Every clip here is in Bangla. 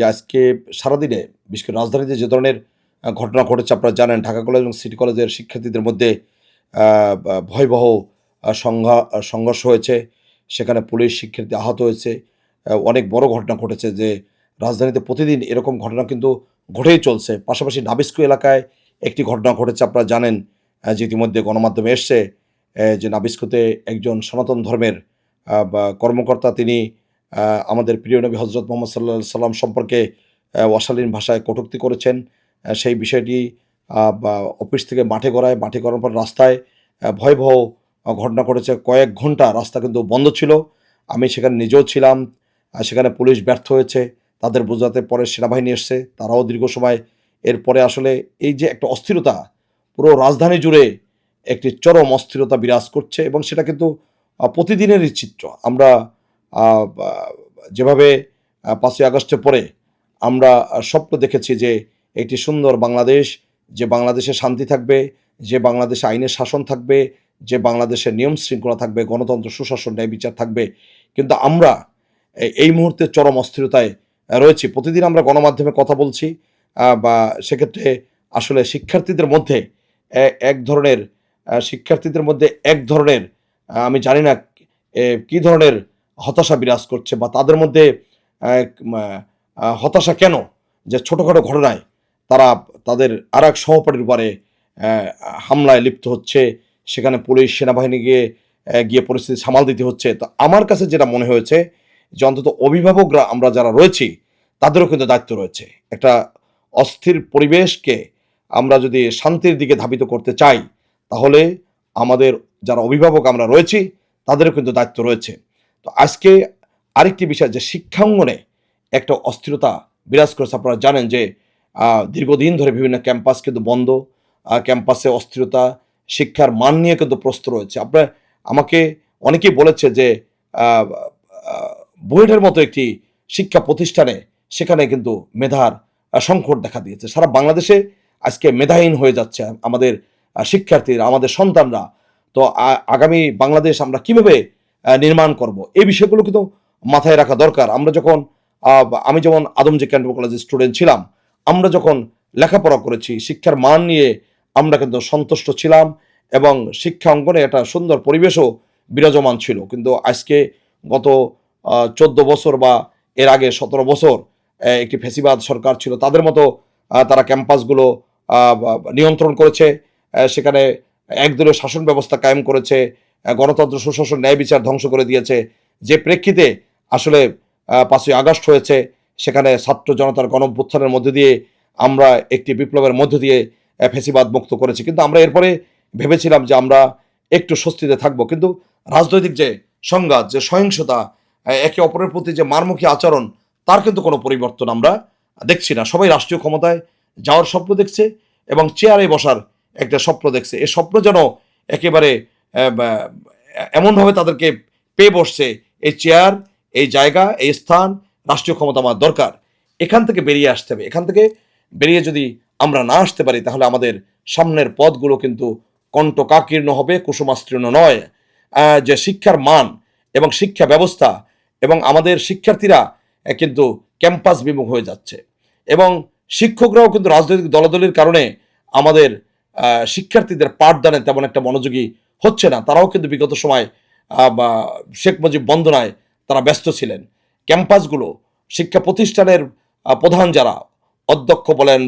যে আজকে সারাদিনে বিশেষ করে রাজধানীতে যে ধরনের ঘটনা ঘটেছে আপনারা জানেন ঢাকা কলেজ এবং সিটি কলেজের শিক্ষার্থীদের মধ্যে ভয়াবহ সংঘর্ষ হয়েছে। সেখানে পুলিশ শিক্ষার্থী আহত হয়েছে। অনেক বড় ঘটনা ঘটেছে যে রাজধানীতে প্রতিদিন এরকম ঘটনা কিন্তু ঘটেই চলছে। পাশাপাশি নাবিস্কো এলাকায় একটি ঘটনা ঘটেছে আপনারা জানেন, যে ইতিমধ্যে গণমাধ্যমে এসছে, যে নাবিস্কোতে একজন সনাতন ধর্মের বা কর্মকর্তা তিনি আমাদের প্রিয় নবী হজরত মোহাম্মদ সাল্লাহ সাল্লাম সম্পর্কে অশালীন ভাষায় কটূক্তি করেছেন। সেই বিষয়টি বা অফিস থেকে মাঠে করার পর রাস্তায় ভয়াবহ ঘটনা ঘটেছে। কয়েক ঘন্টা রাস্তা কিন্তু বন্ধ ছিল। আমি সেখানে নিজেও ছিলাম। সেখানে পুলিশ ব্যর্থ হয়েছে। তাদের বোঝাতে পরে সেনাবাহিনী এসছে। তারাও দীর্ঘ সময় এরপরে আসলে এই যে একটা অস্থিরতা পুরো রাজধানী জুড়ে একটি চরম অস্থিরতা বিরাজ করছে এবং সেটা কিন্তু প্রতিদিনেরই চিত্র। আমরা আ বা যেভাবে ৫ই আগস্টের পরে আমরা স্বপ্ন দেখেছি যে একটি সুন্দর বাংলাদেশ, যে বাংলাদেশে শান্তি থাকবে, যে বাংলাদেশে আইনের শাসন থাকবে, যে বাংলাদেশে নিয়ম শৃঙ্খলা থাকবে, গণতন্ত্র, সুশাসন, ন্যায় বিচার থাকবে। কিন্তু আমরা এই মুহূর্তে চরম অস্থিরতায় রয়েছি। প্রতিদিন আমরা গণমাধ্যমে কথা বলছি, বা সেক্ষেত্রে আসলে শিক্ষার্থীদের মধ্যে এক ধরনের আমি জানি না কি ধরনের হতাশা বিরাজ করছে বা তাদের মধ্যে হতাশা কেন যে ছোটোখাটো ঘটনায় তারা তাদের আরেক সহপাঠীর উপরে হামলায় লিপ্ত হচ্ছে, সেখানে পুলিশ সেনাবাহিনী গিয়ে পরিস্থিতি সামাল দিতে হচ্ছে। তো আমার কাছে যেটা মনে হয়েছে যে অন্তত অভিভাবকরা আমরা যারা রয়েছি তাদেরও কিন্তু দায়িত্ব রয়েছে। একটা অস্থির পরিবেশকে আমরা যদি শান্তির দিকে ধাবিত করতে চাই, তাহলে আমাদের যারা অভিভাবক আমরা রয়েছি তাদেরও কিন্তু দায়িত্ব রয়েছে। তো আজকে আরেকটি বিষয় যে শিক্ষাঙ্গনে একটা অস্থিরতা বিরাজ করছে। আপনারা জানেন যে দীর্ঘদিন ধরে বিভিন্ন ক্যাম্পাস কিন্তু বন্ধ। ক্যাম্পাসে অস্থিরতা, শিক্ষার মান নিয়ে কিন্তু প্রশ্ন রয়েছে। আমাকে অনেকেই বলেছে যে আ আ বুয়েটের মতো একটি শিক্ষা প্রতিষ্ঠানে সেখানে কিন্তু মেধার সংকট দেখা দিয়েছে। সারা বাংলাদেশে আজকে মেধাহীন হয়ে যাচ্ছে আমাদের শিক্ষার্থীরা, আমাদের সন্তানরা। তো আগামী বাংলাদেশ আমরা কিভাবে নির্মাণ করব? এই বিষয়গুলো কিন্তু মাথায় রাখা দরকার। আমি যেমন আদমজী কেন্দ্র কলেজের স্টুডেন্ট ছিলাম। আমরা যখন লেখাপড়া করেছি, শিক্ষার মান নিয়ে আমরা কিন্তু সন্তুষ্ট ছিলাম এবং শিক্ষা অঙ্গনে একটা সুন্দর পরিবেশও বিরাজমান ছিল। কিন্তু আজকে গত ১৪ বছর বা এর আগে ১৭ বছর একটি ফ্যাসিবাদ সরকার ছিল। তাদের মতো তারা ক্যাম্পাসগুলো নিয়ন্ত্রণ করেছে। সেখানে একদলীয় শাসন ব্যবস্থা কায়েম করেছে। গণতন্ত্র, সুশাসন, ন্যায় বিচার ধ্বংস করে দিয়েছে। যে প্রেক্ষিতে আসলে ৫ই আগস্ট হয়েছে, সেখানে ছাত্র জনতার গণঅভ্যুত্থানের মধ্য দিয়ে আমরা একটি বিপ্লবের মধ্য দিয়ে ফ্যাসিবাদ মুক্ত করেছি। কিন্তু আমরা এরপরে ভেবেছিলাম যে আমরা একটু স্বস্তিতে থাকবো। কিন্তু রাজনৈতিক যে সংঘাত, যে সহিংসতা, একে অপরের প্রতি যে মারমুখী আচরণ, তার কিন্তু কোনো পরিবর্তন আমরা দেখছি না। সবাই রাষ্ট্রীয় ক্ষমতায় যাওয়ার স্বপ্ন দেখছে এবং চেয়ারে বসার একটা স্বপ্ন দেখছে। এ স্বপ্ন যেন একেবারে এমনভাবে তাদেরকে পেয়ে বসছে, এই চেয়ার, এই জায়গা, এই স্থান, রাষ্ট্রীয় ক্ষমতা আমার দরকার। এখান থেকে বেরিয়ে আসতে হবে। এখান থেকে বেরিয়ে যদি আমরা না আসতে পারি, তাহলে আমাদের সামনের পথগুলো কিন্তু কণ্টকাকীর্ণ হবে, কুসুমাস্তীর্ণ নয়। যে শিক্ষার মান এবং শিক্ষা ব্যবস্থা এবং আমাদের শিক্ষার্থীরা কিন্তু ক্যাম্পাস বিমুখ হয়ে যাচ্ছে এবং শিক্ষকরাও কিন্তু রাজনৈতিক দলাদলির কারণে আমাদের শিক্ষার্থীদের পাঠদানে তেমন একটা মনোযোগী হচ্ছে না। তারাও কিন্তু বিগত সময় বা শেখ মুজিব বন্দনায় তারা ব্যস্ত ছিলেন। ক্যাম্পাসগুলো, শিক্ষা প্রতিষ্ঠানের প্রধান যারা অধ্যক্ষ বলেন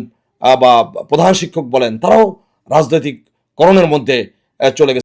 বা প্রধান শিক্ষক বলেন, তারাও রাজনৈতিক করণের মধ্যে চলে গেছে।